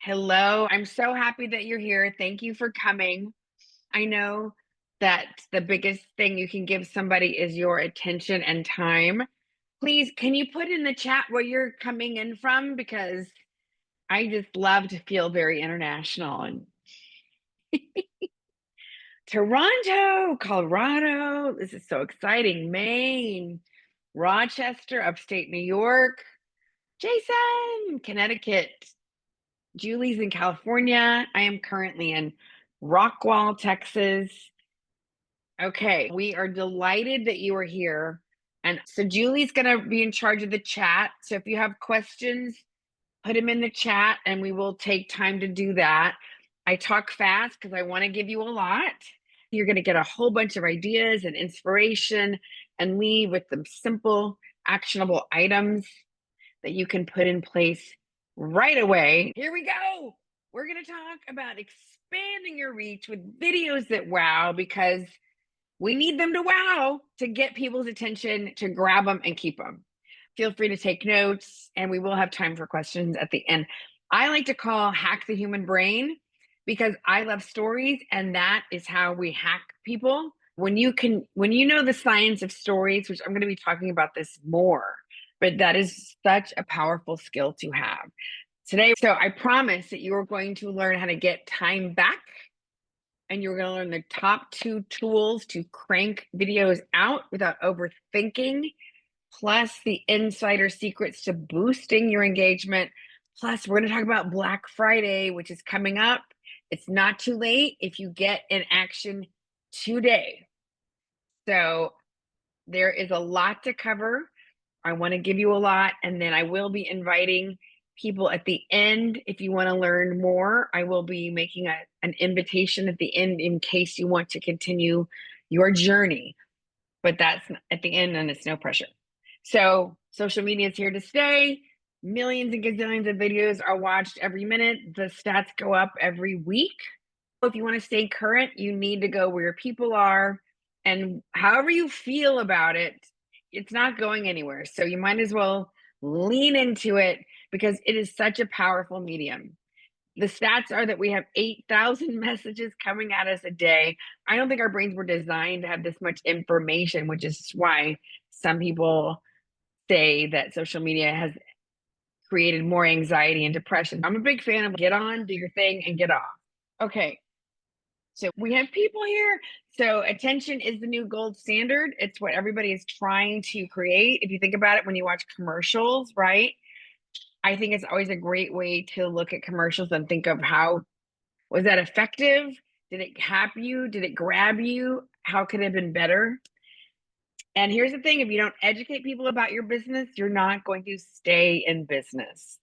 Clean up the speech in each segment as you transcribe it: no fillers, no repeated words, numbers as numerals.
Hello. I'm so happy that you're here. Thank you for coming. I know that the biggest thing you can give somebody is your attention and time. Please, can you put in the chat where you're coming in from? Because I just love to feel very international. And Toronto, Colorado. This is so exciting. Maine, Rochester, upstate New York, Jason, Connecticut, Julie's in California. I am currently in Rockwall, Texas. Okay, we are delighted that you are here. And so Julie's going to be in charge of the chat. So if you have questions, put them in the chat and we will take time to do that. I talk fast because I want to give you a lot. You're going to get a whole bunch of ideas and inspiration and leave with some simple, actionable items that you can put in place right away. Here we go. We're going to talk about expanding your reach with videos that wow, because we need them to wow to get people's attention, to grab them and keep them. Feel free to take notes, and we will have time for questions at the end. I like to call hack the human brain because I love stories, and that is how we hack people. When you know the science of stories, which I'm going to be talking about this more, but that is such a powerful skill to have today. So I promise that you're going to learn how to get time back, and you're going to learn the top 2 tools to crank videos out without overthinking, plus the insider secrets to boosting your engagement. Plus, we're going to talk about Black Friday, which is coming up. It's not too late if you get in action today. So there is a lot to cover. I want to give you a lot, and then I will be inviting people at the end. If you want to learn more, I will be making an invitation at the end in case you want to continue your journey. But that's at the end, and it's no pressure. So social media is here to stay. Millions and gazillions of videos are watched every minute. The stats go up every week. If you want to stay current, you need to go where people are. And however you feel about it, it's not going anywhere. So you might as well lean into it because it is such a powerful medium. The stats are that we have 8,000 messages coming at us a day. I don't think our brains were designed to have this much information, which is why some people say that social media has created more anxiety and depression. I'm a big fan of get on, do your thing, and get off. Okay, so we have people here. So attention is the new gold standard. It's what everybody is trying to create. If you think about it, when you watch commercials, right? I think it's always a great way to look at commercials and think of how was that effective? Did it happen you? Did it grab you? How could it have been better? And here's the thing, if you don't educate people about your business, you're not going to stay in business.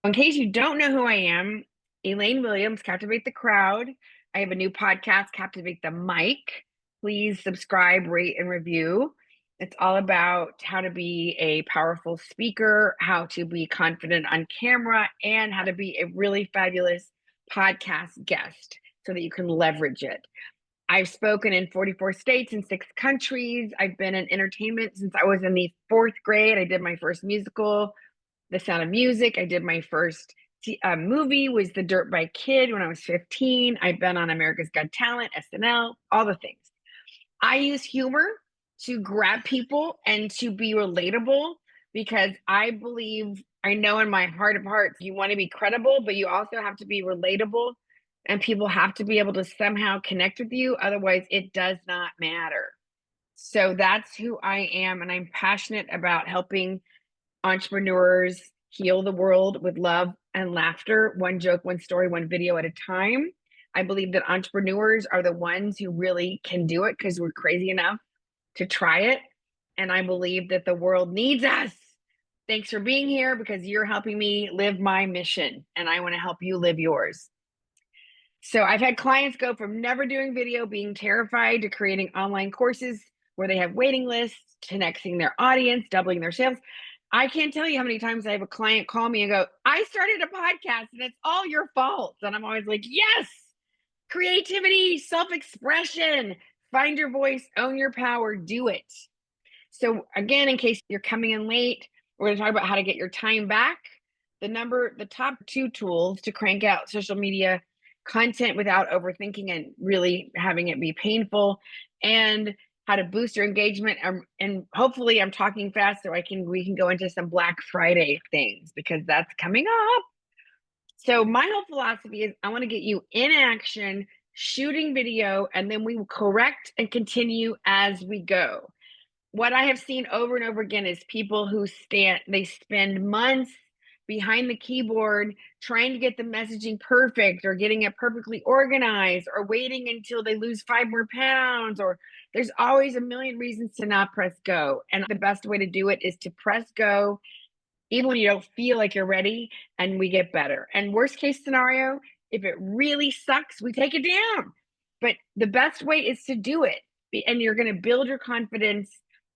In case you don't know who I am, Elaine Williams, Captivate the Crowd. I have a new podcast, Captivate the Mic. Please subscribe, rate, and review. It's all about how to be a powerful speaker, how to be confident on camera, and how to be a really fabulous podcast guest so that you can leverage it. I've spoken in 44 states and 6 countries. I've been in entertainment since I was in the 4th grade. I did my first musical, The Sound of Music. I did my first movie was The Dirt Bike Kid when I was 15. I've been on America's Got Talent, SNL, all the things. I use humor to grab people and to be relatable because I believe, I know in my heart of hearts, you want to be credible, but you also have to be relatable and people have to be able to somehow connect with you. Otherwise, it does not matter. So that's who I am. And I'm passionate about helping entrepreneurs heal the world with love and laughter, one joke, one story, one video at a time. I believe that entrepreneurs are the ones who really can do it because we're crazy enough to try it. And I believe that the world needs us. Thanks for being here because you're helping me live my mission and I want to help you live yours. So I've had clients go from never doing video, being terrified, to creating online courses where they have waiting lists, connecting their audience, doubling their sales. I can't tell you how many times I have a client call me and go, I started a podcast and it's all your fault. And I'm always like, yes, creativity, self-expression, find your voice, own your power, do it. So again, in case you're coming in late, we're going to talk about how to get your time back. the top two tools to crank out social media content without overthinking and really having it be painful, and how to boost your engagement. And hopefully I'm talking fast so we can go into some Black Friday things because that's coming up. So my whole philosophy is I want to get you in action, shooting video, and then we will correct and continue as we go. What I have seen over and over again is people who spend months behind the keyboard trying to get the messaging perfect or getting it perfectly organized or waiting until they lose 5 more pounds, or there's always a million reasons to not press go. And the best way to do it is to press go even when you don't feel like you're ready, and we get better. And worst case scenario, if it really sucks, we take it down. But the best way is to do it. And you're going to build your confidence,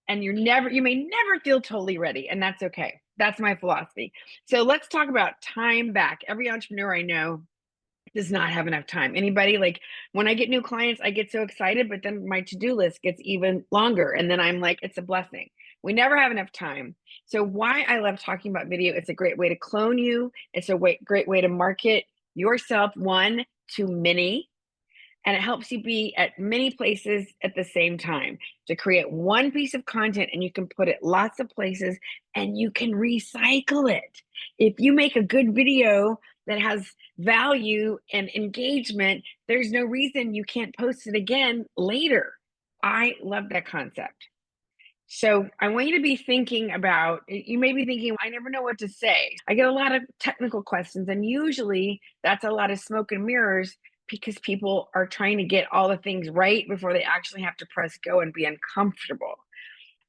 and you may never feel totally ready, and that's okay. That's my philosophy. So let's talk about time back. Every entrepreneur I know does not have enough time. Anybody? Like, when I get new clients, I get so excited, but then my to-do list gets even longer. And then I'm like, it's a blessing. We never have enough time. So why I love talking about video, it's a great way to clone you. It's a great way to market yourself one to many. And it helps you be at many places at the same time to create one piece of content, and you can put it lots of places and you can recycle it. If you make a good video that has value and engagement, there's no reason you can't post it again later. I love that concept. So I want you to be thinking about, you may be thinking, I never know what to say. I get a lot of technical questions, and usually that's a lot of smoke and mirrors because people are trying to get all the things right before they actually have to press go and be uncomfortable.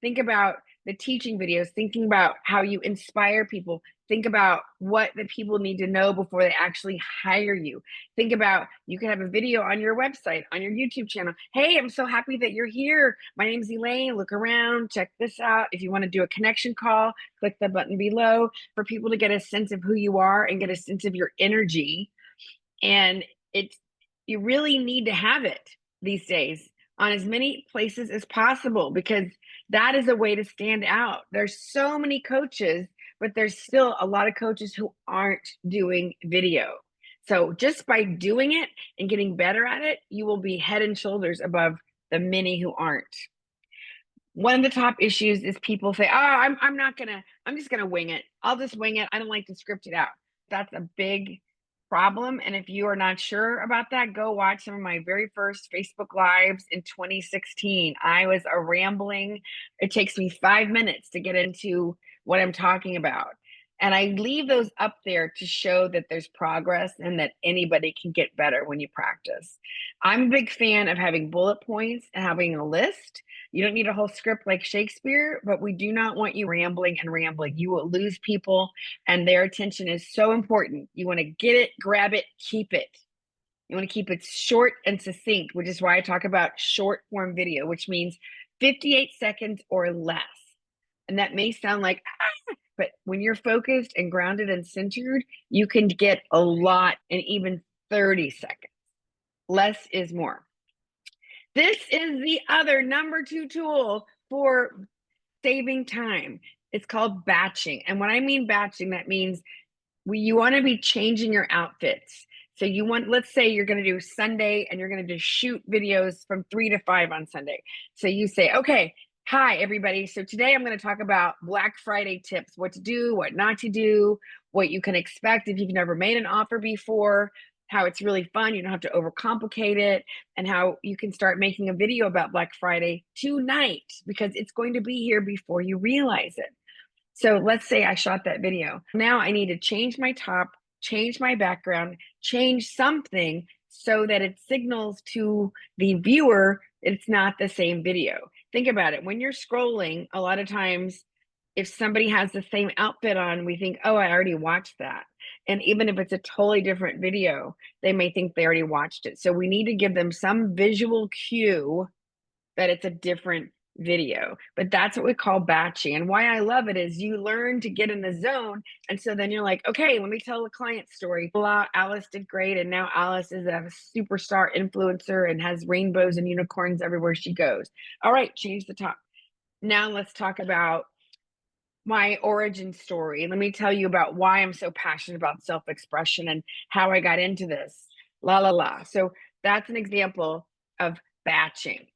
Think about the teaching videos, thinking about how you inspire people. Think about what the people need to know before they actually hire you. Think about, you can have a video on your website, on your YouTube channel. Hey, I'm so happy that you're here. My name's Elaine. Look around, check this out. If you want to do a connection call, click the button below for people to get a sense of who you are and get a sense of your energy. And you really need to have it these days on as many places as possible, because that is a way to stand out. There's so many coaches, but there's still a lot of coaches who aren't doing video. So just by doing it and getting better at it, you will be head and shoulders above the many who aren't. One of the top issues is people say, "Oh, I'm just gonna wing it. I'll just wing it. I don't like to script it out." That's a big problem. And if you are not sure about that, go watch some of my very first Facebook Lives in 2016. I was a rambling, it takes me 5 minutes to get into what I'm talking about. And I leave those up there to show that there's progress and that anybody can get better when you practice. I'm a big fan of having bullet points and having a list. You don't need a whole script like Shakespeare, but we do not want you rambling and rambling. You will lose people, and their attention is so important. You want to get it, grab it, keep it. You want to keep it short and succinct, which is why I talk about short form video, which means 58 seconds or less. And that may sound like, but when you're focused and grounded and centered, you can get a lot in even 30 seconds. Less is more. This is the other number 2 tool for saving time. It's called batching. And when I mean batching, that means you want to be changing your outfits. So let's say you're going to do Sunday and you're going to just shoot videos from 3 to 5 on Sunday. So you say, okay, hi, everybody. So today I'm going to talk about Black Friday tips, what to do, what not to do, what you can expect if you've never made an offer before, how it's really fun. You don't have to overcomplicate it, and how you can start making a video about Black Friday tonight because it's going to be here before you realize it. So let's say I shot that video. Now I need to change my top, change my background, change something so that it signals to the viewer it's not the same video. Think about it. When you're scrolling, a lot of times, if somebody has the same outfit on, we think, oh, I already watched that. And even if it's a totally different video, they may think they already watched it. So we need to give them some visual cue that it's a different video. But that's what we call batching. And why I love it is you learn to get in the zone. And so then you're like, okay, let me tell a client story. Alice did great. And now Alice is a superstar influencer and has rainbows and unicorns everywhere she goes. All right, change the top. Now let's talk about my origin story. Let me tell you about why I'm so passionate about self-expression and how I got into this. La la la. So that's an example of batching.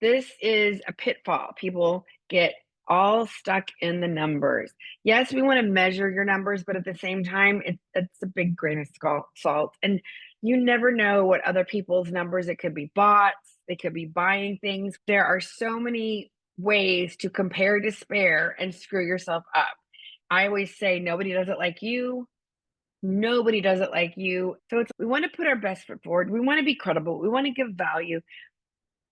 This is a pitfall. People get all stuck in the numbers. Yes, we want to measure your numbers, but at the same time, it's a big grain of salt. And you never know what other people's numbers, it could be bots, they could be buying things. There are so many ways to compare despair and screw yourself up. I always say nobody does it like you. Nobody does it like you. So we want to put our best foot forward. We want to be credible. We want to give value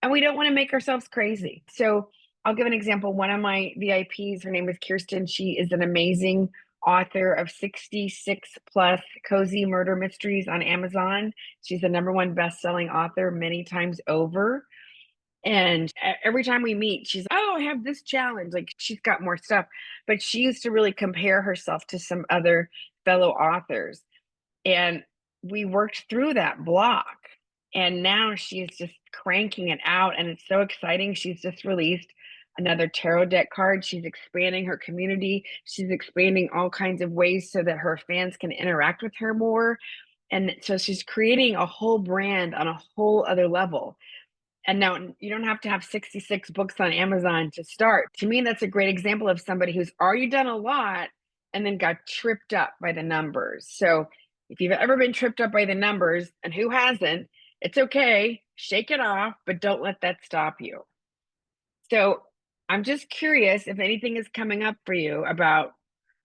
and we don't want to make ourselves crazy. So I'll give an example. One of my VIPs, her name is Kirsten. She is an amazing author of 66 plus cozy murder mysteries on Amazon. She's the number one best-selling author many times over. And every time we meet, she's, oh, I have this challenge. Like she's got more stuff, but she used to really compare herself to some other fellow authors. And we worked through that block. And now she's just cranking it out. And it's so exciting. She's just released another tarot deck card. She's expanding her community. She's expanding all kinds of ways so that her fans can interact with her more. And so she's creating a whole brand on a whole other level. And now you don't have to have 66 books on Amazon to start. To me, that's a great example of somebody who's already done a lot and then got tripped up by the numbers. So if you've ever been tripped up by the numbers, and who hasn't, it's okay, shake it off, but don't let that stop you. So I'm just curious if anything is coming up for you about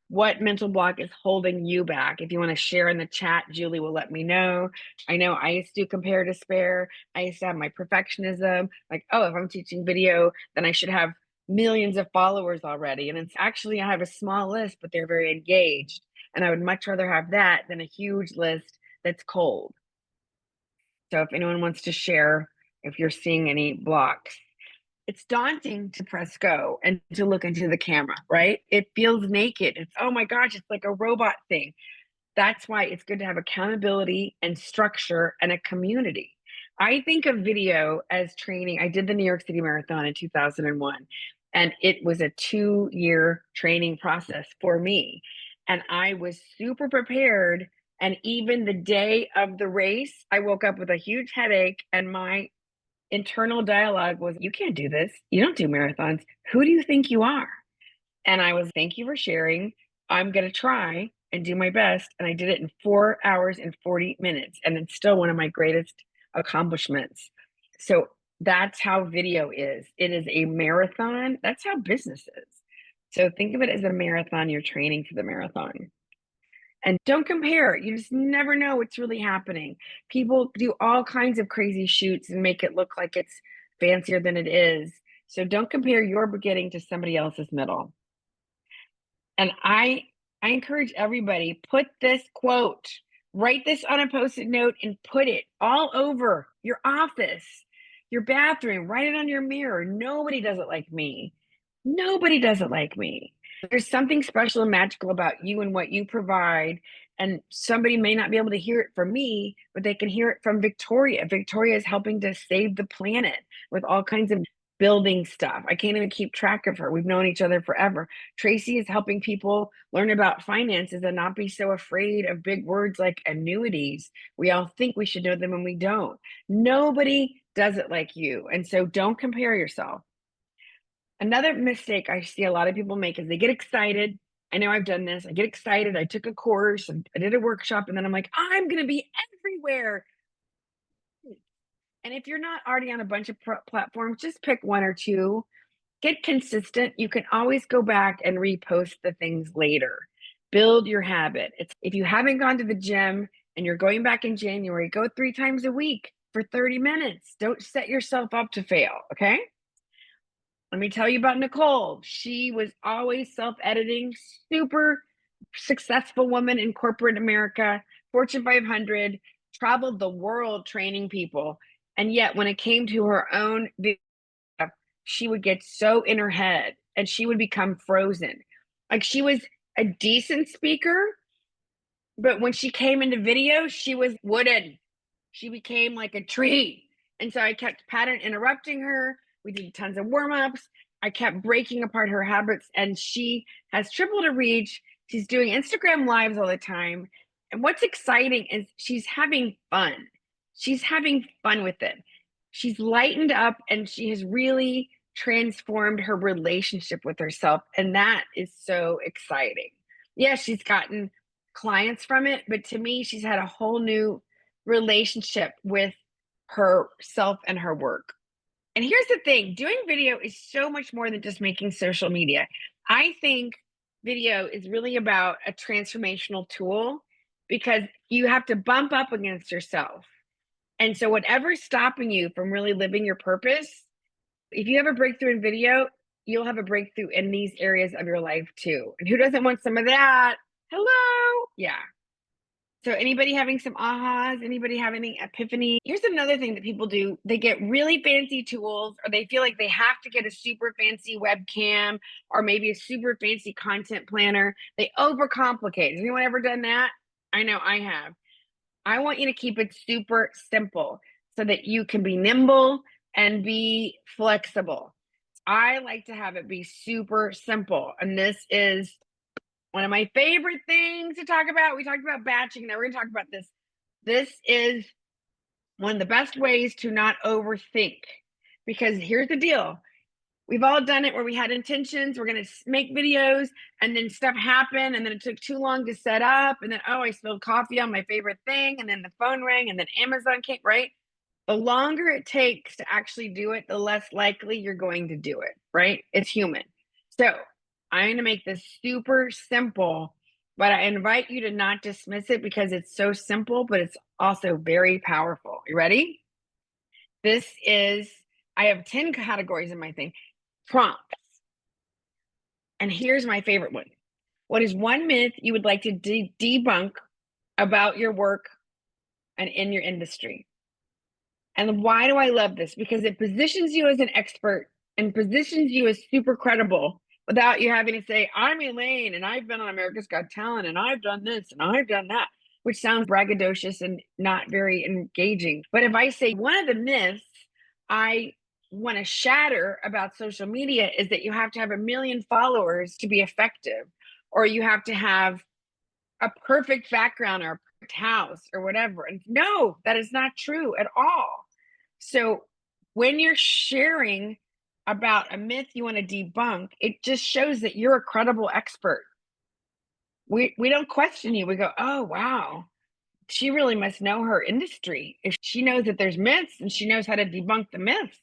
what mental block is holding you back. If you want to share in the chat, Julie will let me know. I know I used to compare despair. I used to have my perfectionism, like, oh, if I'm teaching video, then I should have millions of followers already. And it's actually, I have a small list, but they're very engaged. And I would much rather have that than a huge list that's cold. So if anyone wants to share, if you're seeing any blocks, it's daunting to press go and to look into the camera, right? It feels naked. It's, oh my gosh, it's like a robot thing. That's why it's good to have accountability and structure and a community. I think of video as training. I did the New York City Marathon in 2001, and it was a 2-year training process for me. And I was super prepared. And even the day of the race, I woke up with a huge headache, and my internal dialogue was, you can't do this. You don't do marathons. Who do you think you are? And I was, thank you for sharing. I'm going to try and do my best. And I did it in 4 hours and 40 minutes. And it's still one of my greatest accomplishments. So that's how video is. It is a marathon. That's how business is. So think of it as a marathon. You're training for the marathon. And don't compare. You just never know what's really happening. People do all kinds of crazy shoots and make it look like it's fancier than it is. So don't compare your beginning to somebody else's middle. And I encourage everybody, put this quote, write this on a post-it note and put it all over your office, your bathroom, write it on your mirror. Nobody does it like me. Nobody does it like me. There's something special and magical about you and what you provide. And somebody may not be able to hear it from me, but they can hear it from Victoria. Victoria is helping to save the planet with all kinds of building stuff. I can't even keep track of her. We've known each other forever. Tracy is helping people learn about finances and not be so afraid of big words like annuities. We all think we should know them and we don't. Nobody does it like you. And so don't compare yourself. Another mistake I see a lot of people make is they get excited. I know I've done this. I get excited. I took a course and I did a workshop, and then I'm like, I'm going to be everywhere. And if you're not already on a bunch of platforms, just pick one or two. Get consistent. You can always go back and repost the things later. Build your habit. If you haven't gone to the gym and you're going back in January, go 3 times a week for 30 minutes. Don't set yourself up to fail, okay? Let me tell you about Nicole. She was always self-editing, super successful woman in corporate America, Fortune 500, traveled the world training people. And yet when it came to her own video, she would get so in her head and she would become frozen. Like she was a decent speaker, but when she came into video, she was wooden. She became like a tree. And so I kept pattern interrupting her. We did tons of warm-ups. I kept breaking apart her habits, and she has tripled her reach. She's doing Instagram lives all the time. And what's exciting is she's having fun. She's having fun with it. She's lightened up and she has really transformed her relationship with herself. And that is so exciting. Yeah, she's gotten clients from it, but to me, she's had a whole new relationship with herself and her work. And here's the thing, doing video is so much more than just making social media. I think video is really about a transformational tool because you have to bump up against yourself. And so, whatever's stopping you from really living your purpose, if you have a breakthrough in video, you'll have a breakthrough in these areas of your life too. And who doesn't want some of that? Hello. Yeah. So anybody having some ahas? Anybody have any epiphany? Here's another thing that people do. They get really fancy tools, or they feel like they have to get a super fancy webcam or maybe a super fancy content planner. They overcomplicate. Has anyone ever done that? I know I have. I want you to keep it super simple so that you can be nimble and be flexible. I like to have it be super simple. And this is one of my favorite things to talk about. We talked about batching. Now we're going to talk about this. This is one of the best ways to not overthink, because here's the deal. We've all done it where we had intentions. We're going to make videos and then stuff happened. And then it took too long to set up. And then, oh, I spilled coffee on my favorite thing. And then the phone rang and then Amazon came, right? The longer it takes to actually do it, the less likely you're going to do it, right? It's human. So I'm going to make this super simple, but I invite you to not dismiss it because it's so simple, but it's also very powerful. You ready? This is, I have 10 categories in my thing. Prompts. And here's my favorite one. What is one myth you would like to debunk about your work and in your industry? And why do I love this? Because it positions you as an expert and positions you as super credible without you having to say, I'm Elaine and I've been on America's Got Talent and I've done this and I've done that, which sounds braggadocious and not very engaging. But if I say one of the myths I want to shatter about social media is that you have to have 1 million followers to be effective, or you have to have a perfect background or a perfect house or whatever. And no, that is not true at all. So when you're sharing about a myth you want to debunk, it just shows that you're a credible expert. We don't question you. We go, oh wow, she really must know her industry. If she knows that there's myths and she knows how to debunk the myths,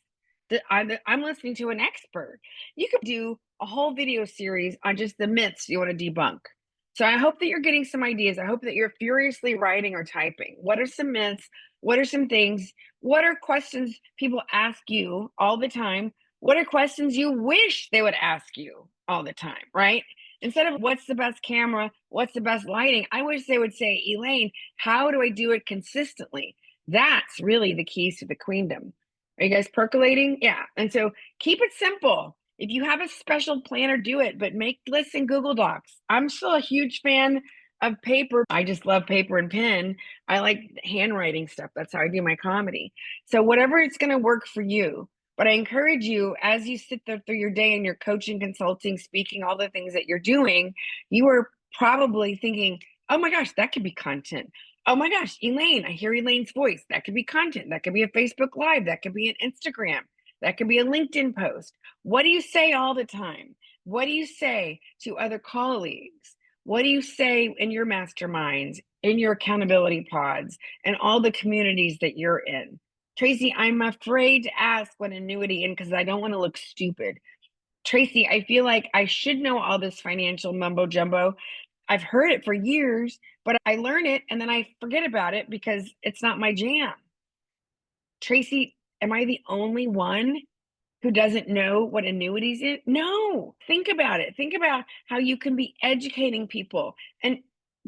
I'm listening to an expert. You could do a whole video series on just the myths you want to debunk. So I hope that you're getting some ideas. I hope that you're furiously writing or typing. What are some myths? What are some things? What are questions people ask you all the time? What are questions you wish they would ask you all the time, right? Instead of what's the best camera, what's the best lighting, I wish they would say, Elaine, how do I do it consistently? That's really the keys to the queendom. Are you guys percolating? Yeah. And so keep it simple. If you have a special planner, do it, but make lists in Google Docs. I'm still a huge fan of paper. I just love paper and pen. I like handwriting stuff. That's how I do my comedy. So whatever it's going to work for you. But I encourage you, as you sit there through your day and you're coaching, consulting, speaking, all the things that you're doing, you are probably thinking, oh my gosh, that could be content. Oh my gosh, Elaine, I hear Elaine's voice. That could be content. That could be a Facebook Live. That could be an Instagram. That could be a LinkedIn post. What do you say all the time? What do you say to other colleagues? What do you say in your masterminds, in your accountability pods, and all the communities that you're in? Tracy, I'm afraid to ask what annuity in because I don't want to look stupid. Tracy, I feel like I should know all this financial mumbo jumbo. I've heard it for years, but I learn it and then I forget about it because it's not my jam. Tracy, am I the only one who doesn't know what annuities is? No, think about it. Think about how you can be educating people. And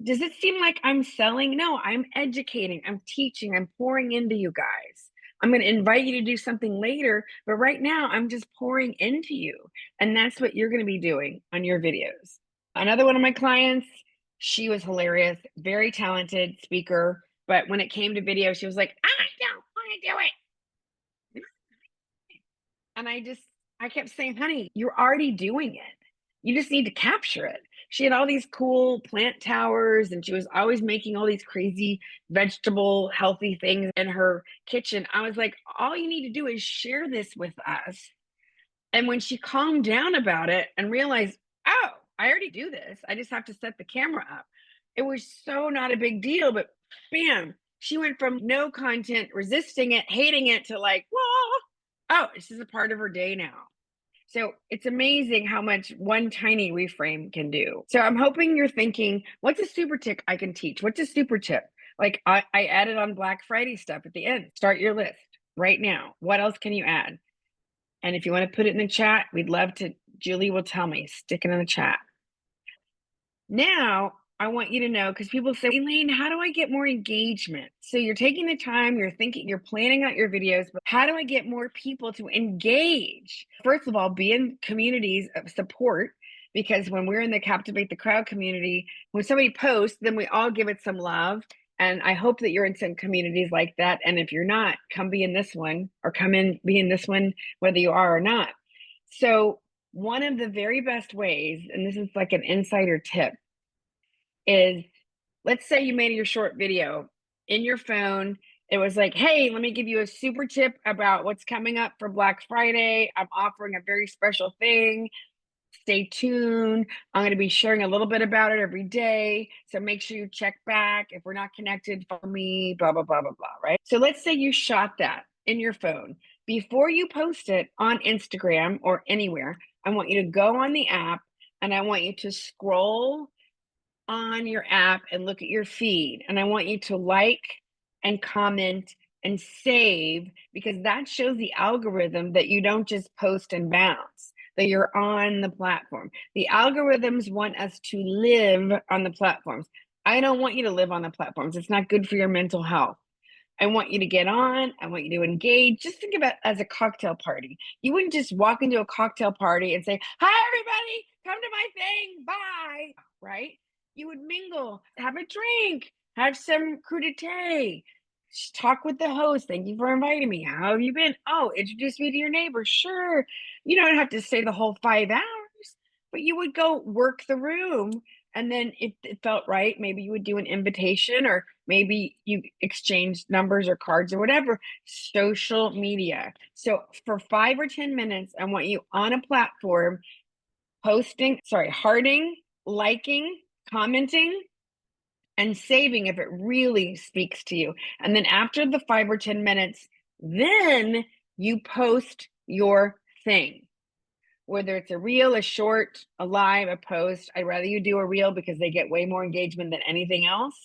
does it seem like I'm selling? No, I'm educating, I'm teaching, I'm pouring into you guys. I'm going to invite you to do something later, but right now I'm just pouring into you. And that's what you're going to be doing on your videos. Another one of my clients, she was hilarious, very talented speaker. But when it came to video, she was like, I don't want to do it. And I kept saying, "Honey, you're already doing it. You just need to capture it." She had all these cool plant towers, and she was always making all these crazy vegetable healthy things in her kitchen. I was like, "All you need to do is share this with us." And when she calmed down about it and realized, "Oh, I already do this. I just have to set the camera up." It was so not a big deal, but bam, she went from no content, resisting it, hating it, to like, "Whoa, oh, this is a part of her day now." So it's amazing how much one tiny reframe can do. So I'm hoping you're thinking, what's a super tip I can teach? What's a super tip? Like I added on Black Friday stuff at the end. Start your list right now. What else can you add? And if you want to put it in the chat, we'd love to. Julie will tell me. Stick it in the chat. Now, I want you to know, because people say, Elaine, how do I get more engagement? So you're taking the time, you're thinking, you're planning out your videos, but how do I get more people to engage? First of all, be in communities of support, because when we're in the Captivate the Crowd community, when somebody posts, then we all give it some love. And I hope that you're in some communities like that. And if you're not, come be in this one, or come in, be in this one, whether you are or not. So one of the very best ways, and this is like an insider tip, is, let's say you made your short video in your phone. It was like, hey, let me give you a super tip about what's coming up for Black Friday. I'm offering a very special thing. Stay tuned. I'm going to be sharing a little bit about it every day. So make sure you check back. If we're not connected, follow me, blah, blah, blah, blah, blah, right? So let's say you shot that in your phone. Before you post it on Instagram or anywhere, I want you to go on the app and I want you to scroll on your app and look at your feed. And I want you to like and comment and save, because that shows the algorithm that you don't just post and bounce, that you're on the platform. The algorithms want us to live on the platforms. I don't want you to live on the platforms. It's not good for your mental health. I want you to get on. I want you to engage. Just think about it as a cocktail party. You wouldn't just walk into a cocktail party and say, "Hi, everybody, come to my thing. Bye." Right? You would mingle, have a drink, have some crudité, talk with the host. "Thank you for inviting me. How have you been? Oh, introduce me to your neighbor." Sure. You don't have to stay the whole 5 hours, but you would go work the room. And then if it felt right, maybe you would do an invitation, or maybe you exchange numbers or cards or whatever. Social media. So for 5 or 10 minutes, I want you on a platform hearting, liking, commenting, and saving if it really speaks to you. And then after the 5 or 10 minutes, then you post your thing. Whether it's a reel, a short, a live, a post, I'd rather you do a reel because they get way more engagement than anything else.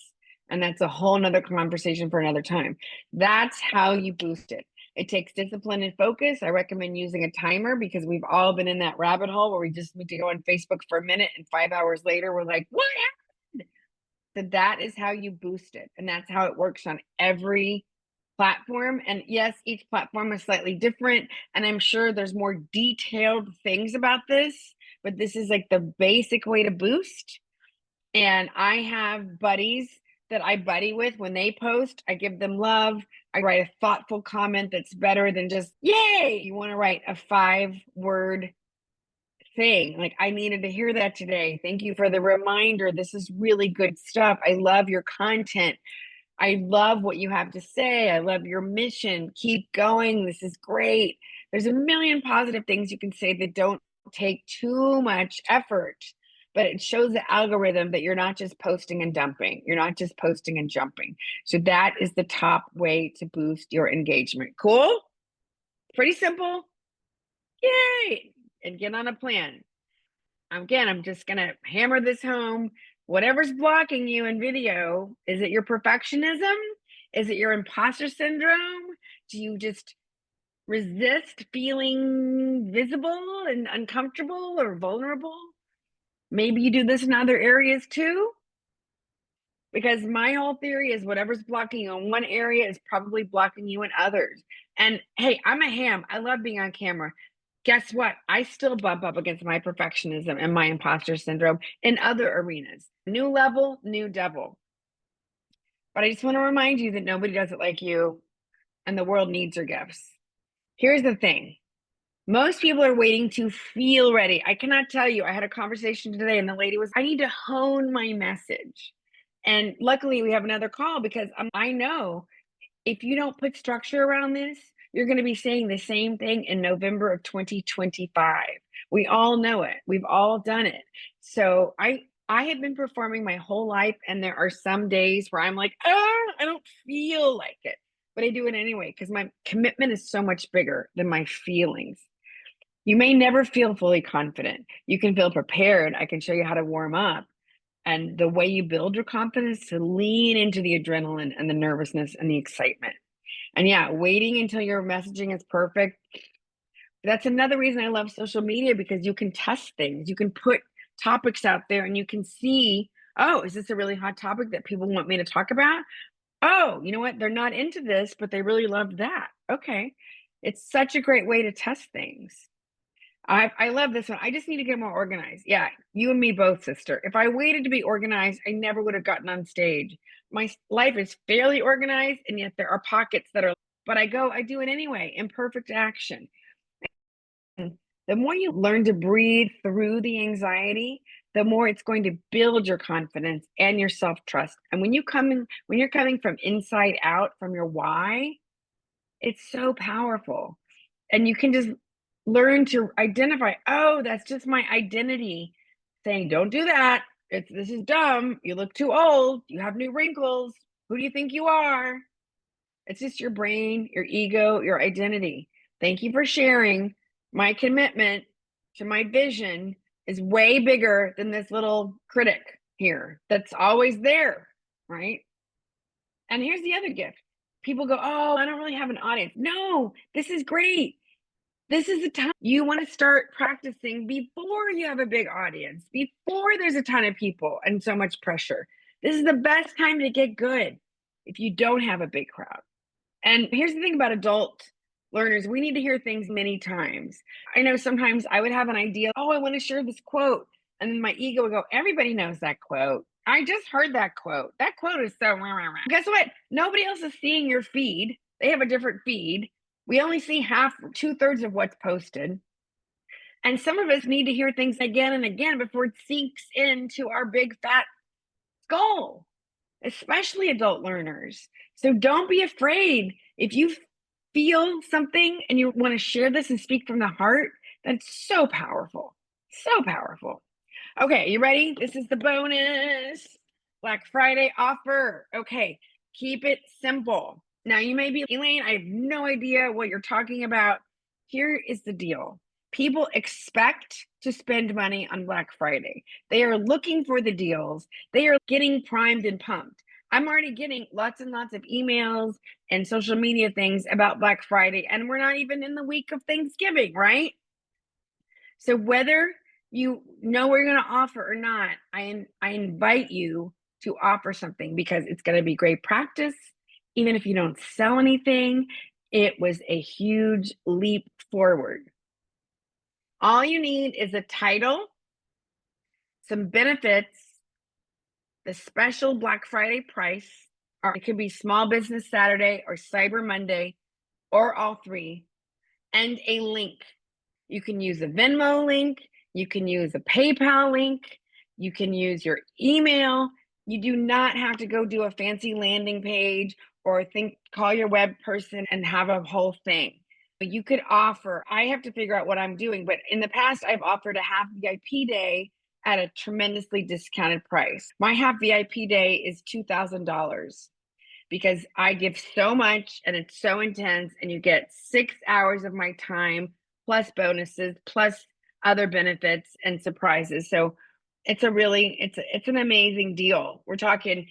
And that's a whole nother conversation for another time. That's how you boost it. It takes discipline and focus. I recommend using a timer, because we've all been in that rabbit hole where we just need to go on Facebook for a minute and 5 hours later, we're like, what happened? So that is how you boost it. And that's how it works on every platform. And yes, each platform is slightly different. And I'm sure there's more detailed things about this, but this is like the basic way to boost. And I have buddies that I buddy with. When they post, I give them love. I write a thoughtful comment that's better than just, yay. You want to write a 5-word thing. Like, I needed to hear that today. Thank you for the reminder. This is really good stuff. I love your content. I love what you have to say. I love your mission. Keep going. This is great. There's a million positive things you can say that don't take too much effort, but it shows the algorithm that you're not just posting and dumping. You're not just posting and jumping. So that is the top way to boost your engagement. Cool? Pretty simple. Yay! And get on a plan. Again, I'm just going to hammer this home. Whatever's blocking you in video, is it your perfectionism? Is it your imposter syndrome? Do you just resist feeling visible and uncomfortable or vulnerable? Maybe you do this in other areas too. Because my whole theory is whatever's blocking you in one area is probably blocking you in others. And hey, I'm a ham. I love being on camera. Guess what? I still bump up against my perfectionism and my imposter syndrome in other arenas. New level, new devil. But I just want to remind you that nobody does it like you, and the world needs your gifts. Here's the thing. Most people are waiting to feel ready. I cannot tell you. I had a conversation today, and the lady was, I need to hone my message. And luckily, we have another call because I know if you don't put structure around this, you're going to be saying the same thing in November of 2025. We all know it. We've all done it. So I have been performing my whole life, and there are some days where I'm like, I don't feel like it, but I do it anyway because my commitment is so much bigger than my feelings. You may never feel fully confident. You can feel prepared. I can show you how to warm up. And the way you build your confidence to lean into the adrenaline and the nervousness and the excitement. And yeah, waiting until your messaging is perfect. That's another reason I love social media because you can test things. You can put topics out there and you can see, oh, is this a really hot topic that people want me to talk about? Oh, you know what? They're not into this, but they really love that. Okay. It's such a great way to test things. I love this one. I just need to get more organized. Yeah, you and me both, sister. If I waited to be organized, I never would have gotten on stage. My life is fairly organized, and yet there are pockets that are, but I do it anyway, imperfect action. And the more you learn to breathe through the anxiety, the more it's going to build your confidence and your self-trust. And when you're coming from inside out, from your why, it's so powerful. And you can just learn to identify, oh, that's just my identity saying, don't do that. This is dumb. You look too old. You have new wrinkles. Who do you think you are? It's just your brain, your ego, your identity. Thank you for sharing. My commitment to my vision is way bigger than this little critic here that's always there, right? And here's the other gift. People go, oh, I don't really have an audience. No, this is great. This is the time you want to start practicing before you have a big audience, before there's a ton of people and so much pressure. This is the best time to get good if you don't have a big crowd. And here's the thing about adult learners, we need to hear things many times. I know sometimes I would have an idea, oh, I want to share this quote. And then my ego would go, everybody knows that quote. I just heard that quote. That quote is so. Guess what? Nobody else is seeing your feed. They have a different feed. We only see half, 2/3 of what's posted. And some of us need to hear things again and again before it sinks into our big fat skull, especially adult learners. So don't be afraid. If you feel something and you want to share this and speak from the heart, that's so powerful. So powerful. Okay, you ready? This is the bonus Black Friday offer. Okay, keep it simple. Now, you may be, Elaine, I have no idea what you're talking about. Here is the deal. People expect to spend money on Black Friday. They are looking for the deals. They are getting primed and pumped. I'm already getting lots and lots of emails and social media things about Black Friday, and we're not even in the week of Thanksgiving, right? So whether you know what you're going to offer or not, I invite you to offer something because it's going to be great practice. Even if you don't sell anything, it was a huge leap forward. All you need is a title, some benefits, the special Black Friday price, or it could be Small Business Saturday or Cyber Monday, or all three, and a link. You can use a Venmo link, you can use a PayPal link, you can use your email. You do not have to go do a fancy landing page or call your web person and have a whole thing. But you could offer, I have to figure out what I'm doing, but in the past, I've offered a half VIP day at a tremendously discounted price. My half VIP day is $2,000 because I give so much and it's so intense, and you get 6 hours of my time plus bonuses plus other benefits and surprises. So it's an amazing deal. We're talking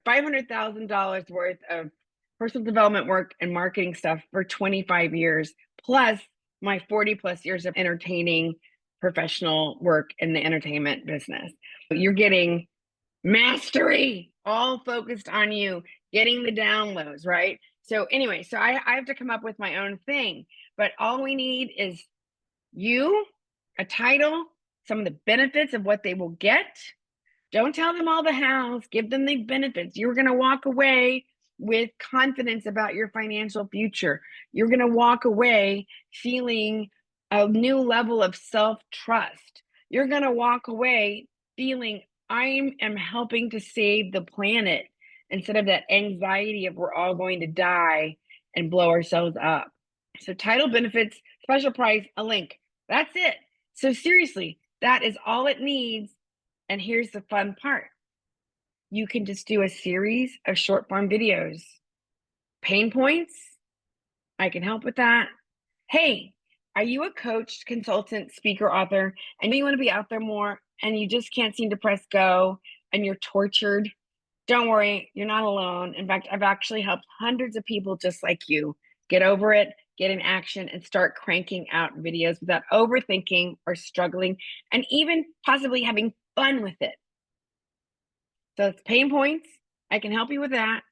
$500,000 worth of personal development work and marketing stuff for 25 years, plus my 40 plus years of entertaining professional work in the entertainment business. You're getting mastery, all focused on you getting the downloads, right? So anyway, so I have to come up with my own thing, but all we need is you, a title, some of the benefits of what they will get. Don't tell them all the hows, give them the benefits. You're going to walk away with confidence about your financial future. You're going to walk away feeling a new level of self-trust. You're gonna walk away feeling, I am helping to save the planet, instead of that anxiety of we're all going to die and blow ourselves up. So title, benefits, special price, a link. That's it. So seriously, that is all it needs. And here's the fun part. You can just do a series of short form videos. Pain points, I can help with that. Hey, are you a coach, consultant, speaker, author, and you want to be out there more and you just can't seem to press go and you're tortured? Don't worry, you're not alone. In fact, I've actually helped hundreds of people just like you get over it, get in action, and start cranking out videos without overthinking or struggling, and even possibly having fun with it. So it's pain points. I can help you with that.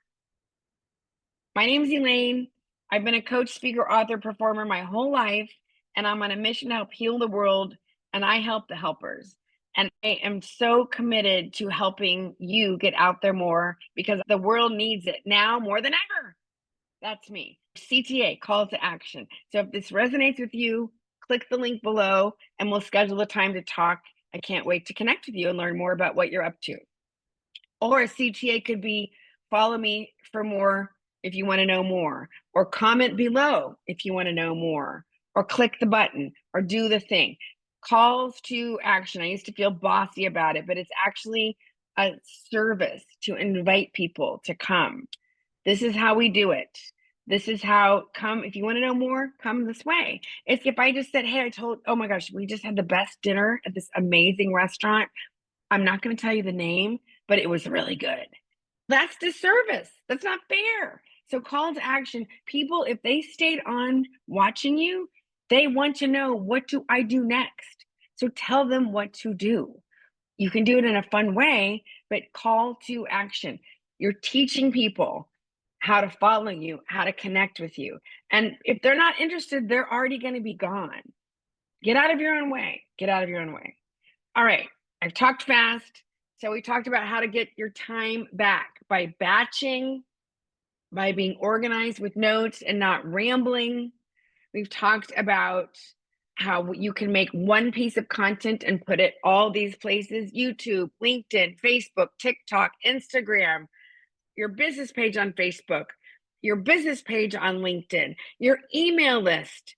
My name's Elaine. I've been a coach, speaker, author, performer my whole life, and I'm on a mission to help heal the world, and I help the helpers. And I am so committed to helping you get out there more because the world needs it now more than ever. That's me. CTA, call to action. So if this resonates with you, click the link below and we'll schedule a time to talk. I can't wait to connect with you and learn more about what you're up to. Or a CTA could be follow me for more if you want to know more, or comment below if you want to know more, or click the button, or do the thing. Calls to action. I used to feel bossy about it, but it's actually a service to invite people to come. This is how we do it. This is how, come, if you want to know more, come this way. It's if I just said, hey, oh my gosh, we just had the best dinner at this amazing restaurant. I'm not going to tell you the name, but it was really good. That's disservice. That's not fair. So call to action. People, if they stayed on watching you, they want to know, what do I do next? So tell them what to do. You can do it in a fun way, but call to action. You're teaching people how to follow you, how to connect with you. And if they're not interested, they're already going to be gone. Get out of your own way. Get out of your own way. All right, I've talked fast. So we talked about how to get your time back by batching, by being organized with notes and not rambling. We've talked about how you can make one piece of content and put it all these places: YouTube, LinkedIn, Facebook, TikTok, Instagram, your business page on Facebook, your business page on LinkedIn, your email list,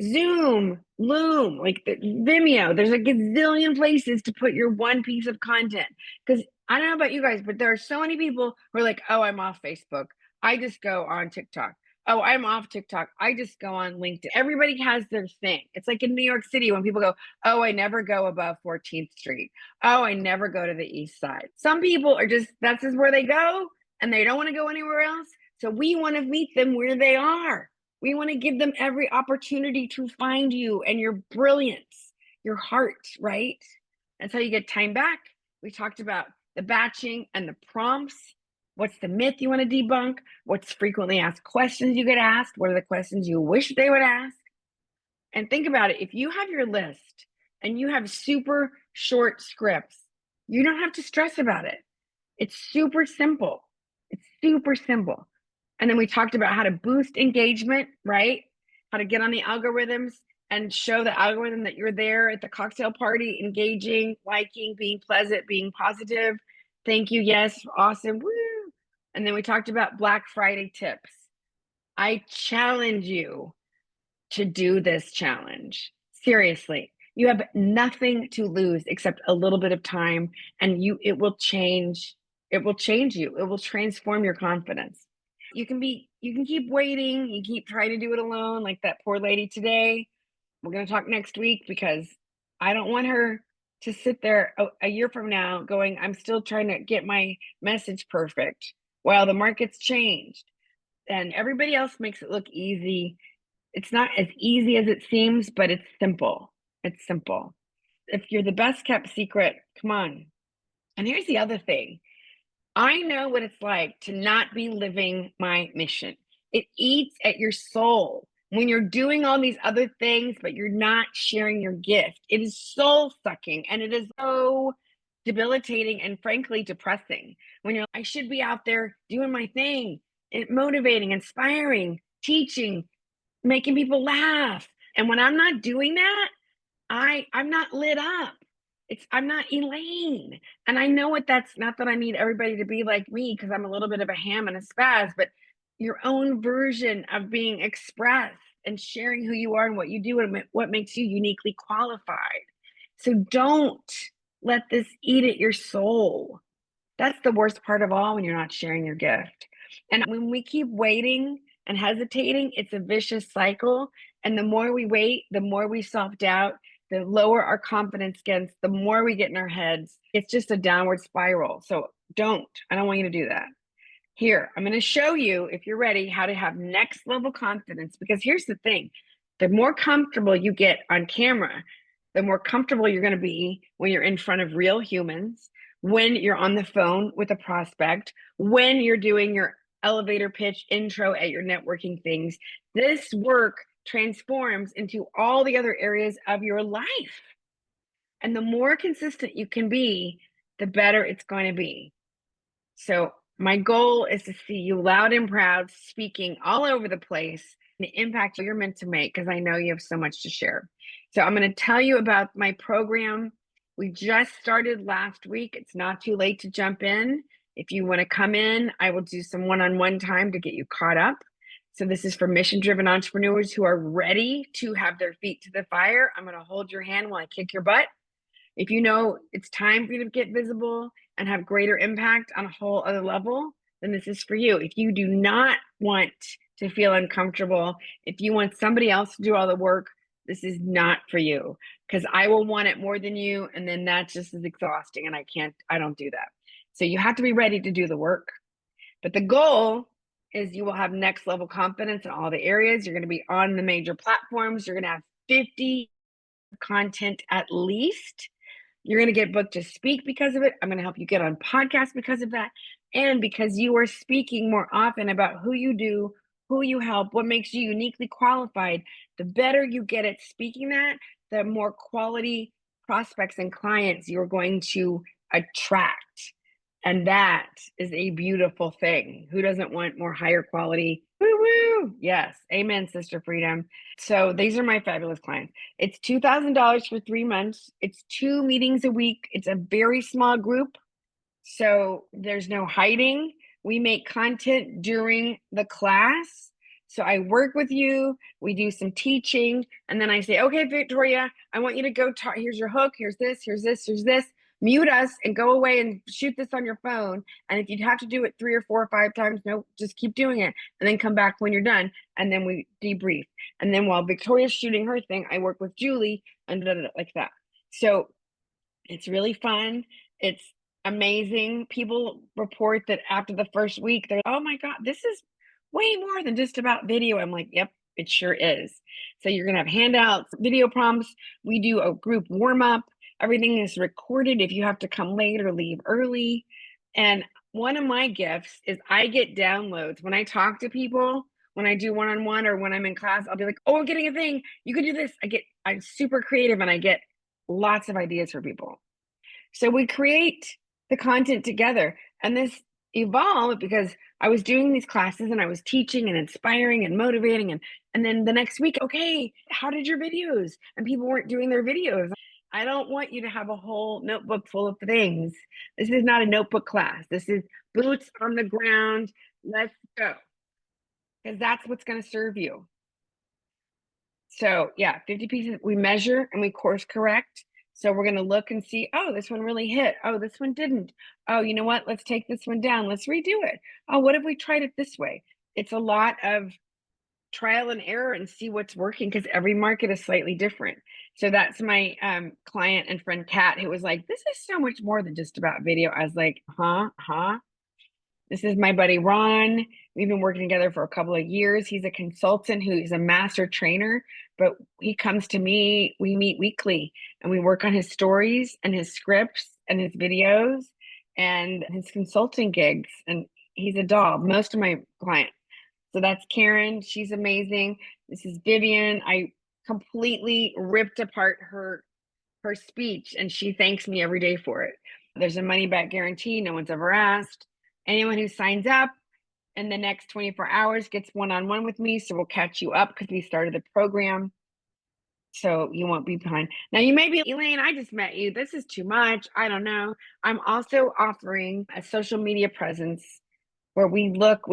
Zoom, Loom, like the Vimeo. There's a gazillion places to put your one piece of content. Because I don't know about you guys, but there are so many people who are like, oh, I'm off Facebook. I just go on TikTok. Oh, I'm off TikTok. I just go on LinkedIn. Everybody has their thing. It's like in New York City when people go, oh, I never go above 14th Street. Oh, I never go to the East Side. Some people are just, that's just where they go and they don't want to go anywhere else. So we want to meet them where they are. We want to give them every opportunity to find you and your brilliance, your heart, right? That's how you get time back. We talked about the batching and the prompts. What's the myth you want to debunk? What's frequently asked questions you get asked? What are the questions you wish they would ask? And think about it. If you have your list and you have super short scripts, you don't have to stress about it. It's super simple. It's super simple. And then we talked about how to boost engagement, right? How to get on the algorithms and show the algorithm that you're there at the cocktail party, engaging, liking, being pleasant, being positive. Thank you. Yes. Awesome. Woo. And then we talked about Black Friday tips. I challenge you to do this challenge. Seriously, you have nothing to lose except a little bit of time, and it will change. It will change you. It will transform your confidence. You can keep waiting, you keep trying to do it alone, like that poor lady today. We're going to talk next week because I don't want her to sit there a year from now going, I'm still trying to get my message perfect. Well, the market's changed and everybody else makes it look easy. It's not as easy as it seems, but it's simple. It's simple. If you're the best kept secret, come on. And here's the other thing. I know what it's like to not be living my mission. It eats at your soul when you're doing all these other things, but you're not sharing your gift. It is soul sucking and it is so debilitating and frankly depressing when I should be out there doing my thing, motivating, inspiring, teaching, making people laugh, And when I'm not doing that, I'm not lit up. I'm not Elaine. And I know what that's not that I need everybody to be like me because I'm a little bit of a ham and a spaz, but your own version of being expressed and sharing who you are and what you do and what makes you uniquely qualified. So don't let this eat at your soul. That's the worst part of all when you're not sharing your gift. And when we keep waiting and hesitating, it's a vicious cycle. And the more we wait, the more we self doubt, the lower our confidence gets, the more we get in our heads. It's just a downward spiral. So I don't want you to do that. Here, I'm going to show you, if you're ready, how to have next level confidence. Because here's the thing, the more comfortable you get on camera, the more comfortable you're going to be when you're in front of real humans, when you're on the phone with a prospect, when you're doing your elevator pitch intro at your networking things. This work transforms into all the other areas of your life. And the more consistent you can be, the better it's going to be. So my goal is to see you loud and proud, speaking all over the place, and the impact you're meant to make, because I know you have so much to share. So I'm going to tell you about my program. We just started last week. It's not too late to jump in. If you want to come in, I will do some one-on-one time to get you caught up. So this is for mission-driven entrepreneurs who are ready to have their feet to the fire. I'm going to hold your hand while I kick your butt. If you know it's time for you to get visible and have greater impact on a whole other level, then this is for you. If you do not want to feel uncomfortable, if you want somebody else to do all the work, this is not for you, because I will want it more than you. And then that just is exhausting. And I don't do that. So you have to be ready to do the work. But the goal is you will have next level confidence in all the areas. You're going to be on the major platforms. You're going to have 50 content at least. You're going to get booked to speak because of it. I'm going to help you get on podcasts because of that. And because you are speaking more often about who you do, who you help, what makes you uniquely qualified, the better you get at speaking that, the more quality prospects and clients you're going to attract. And that is a beautiful thing. Who doesn't want more higher quality? Woo woo. Yes. Amen, Sister Freedom. So these are my fabulous clients. It's $2,000 for 3 months. It's 2 meetings a week. It's a very small group. So there's no hiding. We make content during the class. So I work with you, we do some teaching, and then I say, okay, Victoria, I want you to go talk. Here's your hook. Here's this, here's this, here's this. Mute us and go away and shoot this on your phone. And if you'd have to do it 3 or 4 or 5 times, no, just keep doing it. And then come back when you're done. And then we debrief. And then while Victoria's shooting her thing, I work with Julie and like that. So it's really fun. It's amazing. People report that after the first week, they're, oh my God, this is way more than just about video. I'm like, yep, it sure is. So you're going to have handouts, video prompts. We do a group warm up. Everything is recorded if you have to come late or leave early. And one of my gifts is I get downloads when I talk to people. When I do one-on-one or when I'm in class, I'll be like, oh, I'm getting a thing. You can do this. I'm super creative and I get lots of ideas for people. So we create the content together. And this evolved because I was doing these classes and I was teaching and inspiring and motivating. And then the next week, okay, how did your videos? And people weren't doing their videos. I don't want you to have a whole notebook full of things. This is not a notebook class. This is boots on the ground. Let's go. Because that's what's going to serve you. So yeah, 50 pieces, we measure and we course correct. So we're going to look and see, oh, this one really hit. Oh, this one didn't. Oh, you know what? Let's take this one down. Let's redo it. Oh, what if we tried it this way? It's a lot of trial and error and see what's working because every market is slightly different. So that's my client and friend Kat, who was like, this is so much more than just about video. I was like, huh. This is my buddy Ron. We've been working together for a couple of years. He's a consultant who's a master trainer, but he comes to me. We meet weekly and we work on his stories and his scripts and his videos and his consulting gigs. And he's a doll, most of my clients. So that's Karen. She's amazing. This is Vivian. I completely ripped apart her speech and she thanks me every day for it. There's a money back guarantee. No one's ever asked. Anyone who signs up in the next 24 hours gets one-on-one with me. So we'll catch you up because we started the program. So you won't be behind. Now you may be, Elaine, I just met you. This is too much. I don't know. I'm also offering a social media presence where we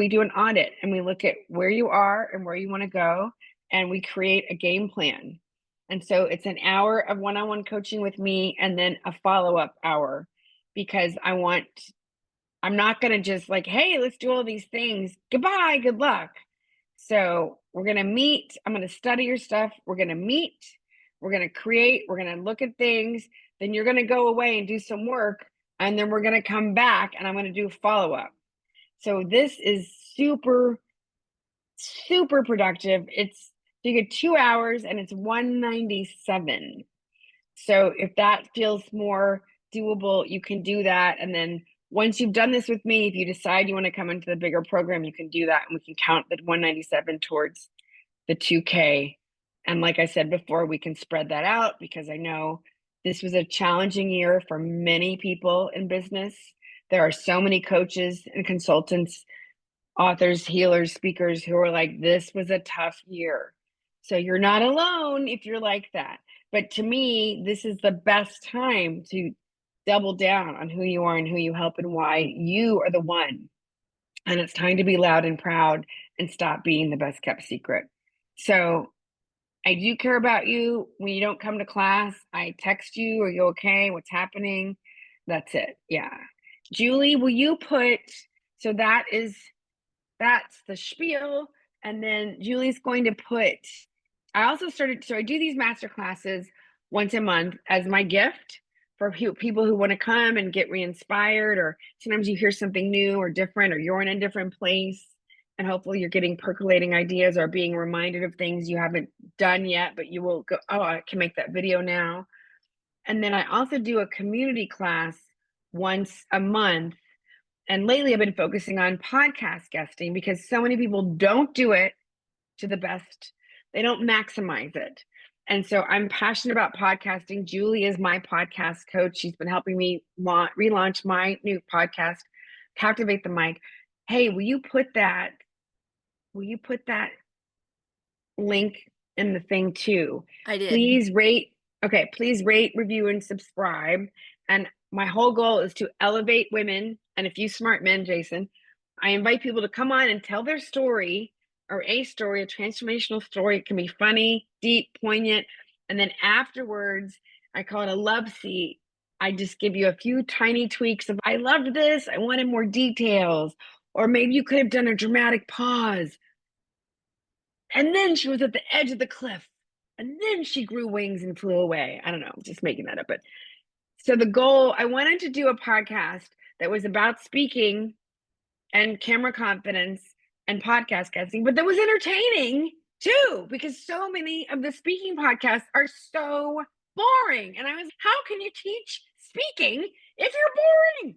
do an audit and we look at where you are and where you want to go, and we create a game plan. And so it's an hour of one-on-one coaching with me and then a follow-up hour, because I'm not going to just like, hey, let's do all these things. Goodbye, good luck. So we're going to meet. I'm going to study your stuff. We're going to meet. We're going to create. We're going to look at things. Then you're going to go away and do some work. And then we're going to come back and I'm going to do follow up. So this is super, super productive. You get 2 hours and it's $197. So if that feels more doable, you can do that. And then once you've done this with me, if you decide you want to come into the bigger program, you can do that and we can count the 197 towards the 2K. And like I said before, we can spread that out because I know this was a challenging year for many people in business. There are so many coaches and consultants, authors, healers, speakers who are like, this was a tough year. So you're not alone if you're like that. But to me, this is the best time to double down on who you are and who you help and why you are the one. And it's time to be loud and proud and stop being the best kept secret. So I do care about you. When you don't come to class, I text you, are you okay? What's happening? That's it. Yeah. Julie, will you put, so that's the spiel. And then Julie's going to put, I also started, so I do these master classes once a month as my gift for people who want to come and get re-inspired, or sometimes you hear something new or different, or you're in a different place and hopefully you're getting percolating ideas or being reminded of things you haven't done yet, but you will go, oh, I can make that video now. And then I also do a community class once a month. And lately I've been focusing on podcast guesting because so many people don't do it to the best. They don't maximize it. And so I'm passionate about podcasting. Julie is my podcast coach. She's been helping me relaunch my new podcast, Captivate the Mic. Hey, will you put that link in the thing too? I did. Please rate, review, and subscribe. And my whole goal is to elevate women and a few smart men, Jason. I invite people to come on and tell their story, or a story, a transformational story. It can be funny, deep, poignant. And then afterwards, I call it a love seat. I just give you a few tiny tweaks of, I loved this, I wanted more details. Or maybe you could have done a dramatic pause. And then she was at the edge of the cliff. And then she grew wings and flew away. I don't know, I'm just making that up. But so the goal, I wanted to do a podcast that was about speaking and camera confidence and podcast guesting, but that was entertaining too, because so many of the speaking podcasts are so boring. And I was, how can you teach speaking if you're boring?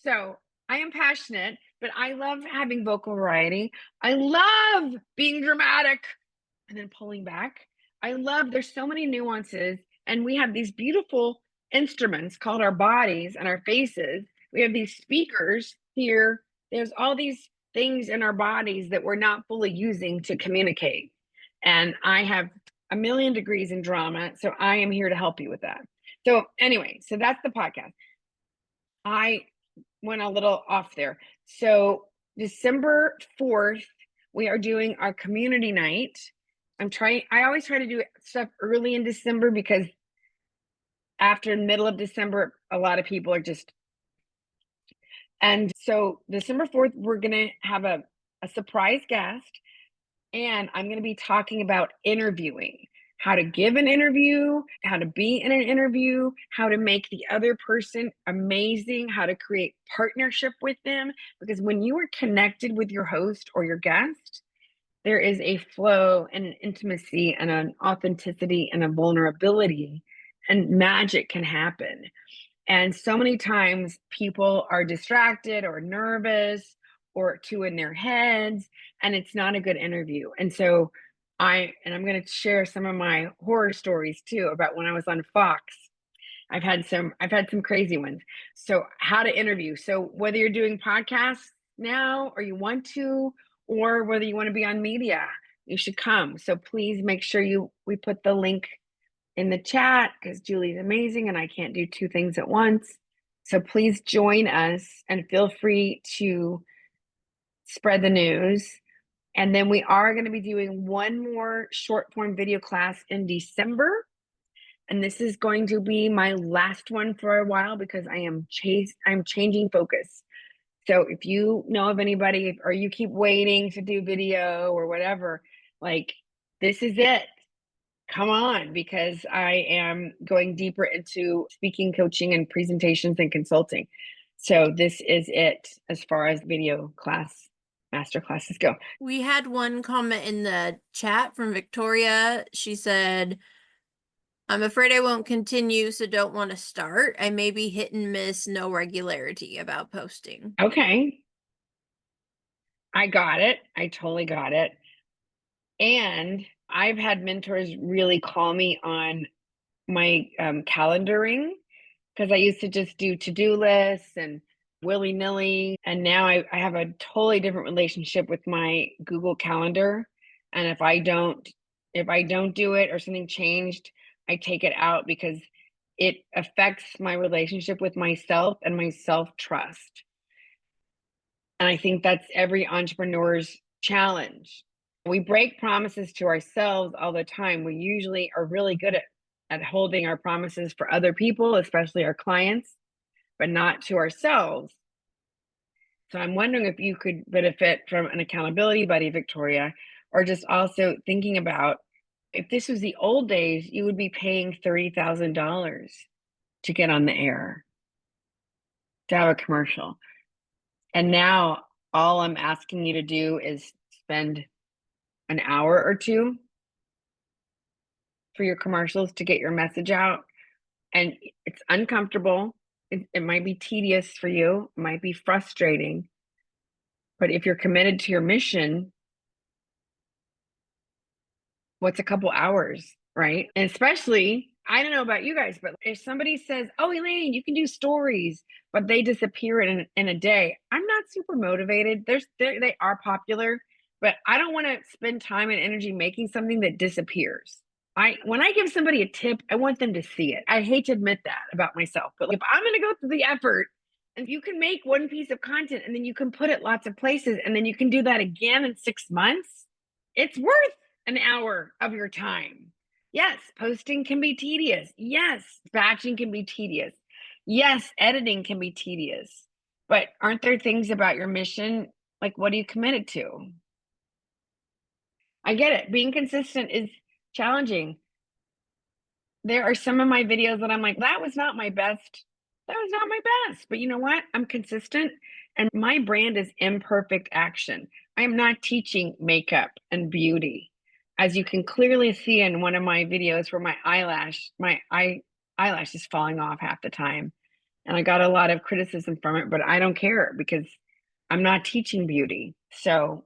So I am passionate, but I love having vocal variety. I love being dramatic and then pulling back. There's so many nuances, and we have these beautiful instruments called our bodies and our faces. We have these speakers here. There's all these things in our bodies that we're not fully using to communicate. And I have a million degrees in drama, so I am here to help you with that. So anyway, so that's the podcast. I went a little off there. So December 4th, we are doing our community night. I always try to do stuff early in December because after the middle of December, a lot of people are just, and so December 4th, we're going to have a surprise guest, and I'm going to be talking about interviewing, how to give an interview, how to be in an interview, how to make the other person amazing, how to create partnership with them. Because when you are connected with your host or your guest, there is a flow and an intimacy and an authenticity and a vulnerability, and magic can happen. And so many times people are distracted or nervous or too in their heads, and it's not a good interview. And so I'm going to share some of my horror stories too about when I was on Fox. I've had some crazy ones. So how to interview. So whether you're doing podcasts now or you want to, or whether you want to be on media, You should come. So please make sure we put the link in the chat because Julie's amazing and I can't do two things at once. So please join us and feel free to spread the news. And then we are going to be doing one more short form video class in December. And this is going to be my last one for a while because I'm changing focus. So if you know of anybody or you keep waiting to do video or whatever, like this is it. Come on, because I am going deeper into speaking, coaching, and presentations and consulting. So this is it as far as video class, master classes go. We had one comment in the chat from Victoria. She said, I'm afraid I won't continue, so don't want to start. I may be hit and miss, no regularity about posting. Okay. I got it. I totally got it. And I've had mentors really call me on my calendaring because I used to just do to-do lists and willy-nilly. And now I have a totally different relationship with my Google Calendar. And if I don't do it or something changed, I take it out because it affects my relationship with myself and my self-trust. And I think that's every entrepreneur's challenge. We break promises to ourselves all the time. We usually are really good at holding our promises for other people, especially our clients, but not to ourselves. So I'm wondering if you could benefit from an accountability buddy, Victoria, or just also thinking about if this was the old days, you would be paying $30,000 to get on the air, to have a commercial. And now all I'm asking you to do is spend an hour or two for your commercials to get your message out. And it's uncomfortable. It might be tedious for you, it might be frustrating. But if you're committed to your mission, what's a couple hours, right? And especially, I don't know about you guys, but if somebody says, oh, Elaine, you can do stories, but they disappear in a day, I'm not super motivated. They are popular, but I don't want to spend time and energy making something that disappears. When I give somebody a tip, I want them to see it. I hate to admit that about myself, but if I'm going to go through the effort and you can make one piece of content and then you can put it lots of places and then you can do that again in 6 months, it's worth an hour of your time. Yes, posting can be tedious. Yes, batching can be tedious. Yes, editing can be tedious. But aren't there things about your mission? Like, what are you committed to? I get it. Being consistent is challenging. There are some of my videos that I'm like, that was not my best. That was not my best. But you know what? I'm consistent and my brand is imperfect action. I am not teaching makeup and beauty. As you can clearly see in one of my videos where my eyelash is falling off half the time. And I got a lot of criticism from it, but I don't care because I'm not teaching beauty. So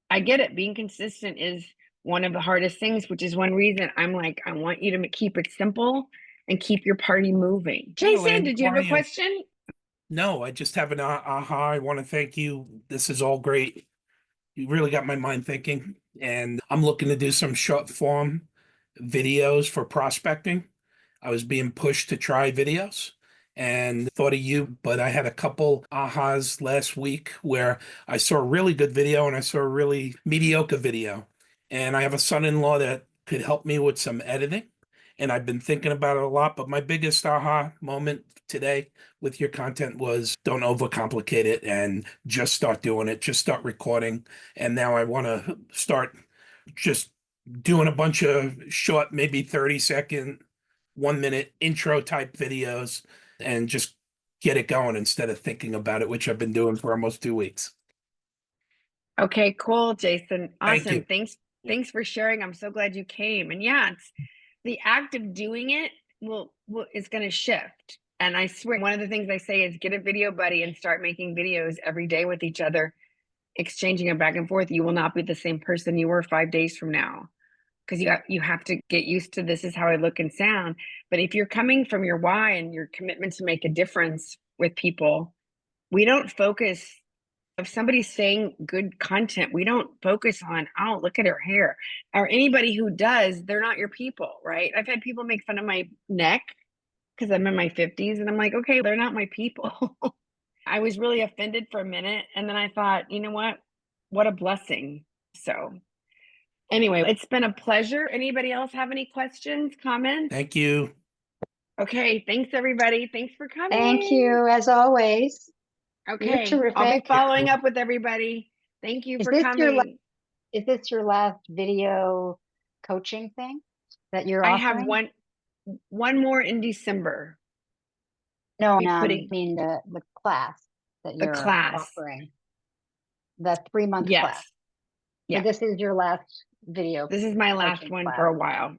I get it. Being consistent is one of the hardest things, which is one reason I'm like, I want you to keep it simple and keep your party moving. Hey, Jason, Elaine, did you how have are a you? question? No, I just have an aha. I want to thank you. This is all great. You really got my mind thinking, and I'm looking to do some short form videos for prospecting. I was being pushed to try videos and thought of you, but I had a couple ahas last week where I saw a really good video and I saw a really mediocre video. And I have a son-in-law that could help me with some editing. And I've been thinking about it a lot, but my biggest aha moment today with your content was don't overcomplicate it and just start doing it, just start recording. And now I want to start just doing a bunch of short, maybe 30-second, 1 minute intro type videos and just get it going instead of thinking about it, which I've been doing for almost 2 weeks. Okay, cool, Jason. Thank Awesome. you. Thanks for sharing. I'm so glad you came. And yeah, it's the act of doing it will is going to shift. And I swear, one of the things I say is get a video buddy and start making videos every day with each other, exchanging them back and forth. You will not be the same person you were 5 days from now because you have to get used to this is how I look and sound. But if you're coming from your why and your commitment to make a difference with people, we don't focus if somebody's saying good content, we don't focus on, oh, look at her hair. Or anybody who does, they're not your people, right? I've had people make fun of my neck because I'm in my 50s, and I'm like, okay, they're not my people. I was really offended for a minute, and then I thought, you know what a blessing. So anyway, it's been a pleasure. Anybody else have any questions, comments? Thank you. Okay, thanks everybody. Thanks for coming. Thank you, as always. You're Okay, I'll be terrific. following up with everybody. Thank you Is for this your coming. Is this your last video coaching thing that you're I have offering? one more in December. No, Be I putting mean the class that the you're class. offering, the 3-month class. Yes. So Yeah. this is your last video This is my last coaching one class. for a while.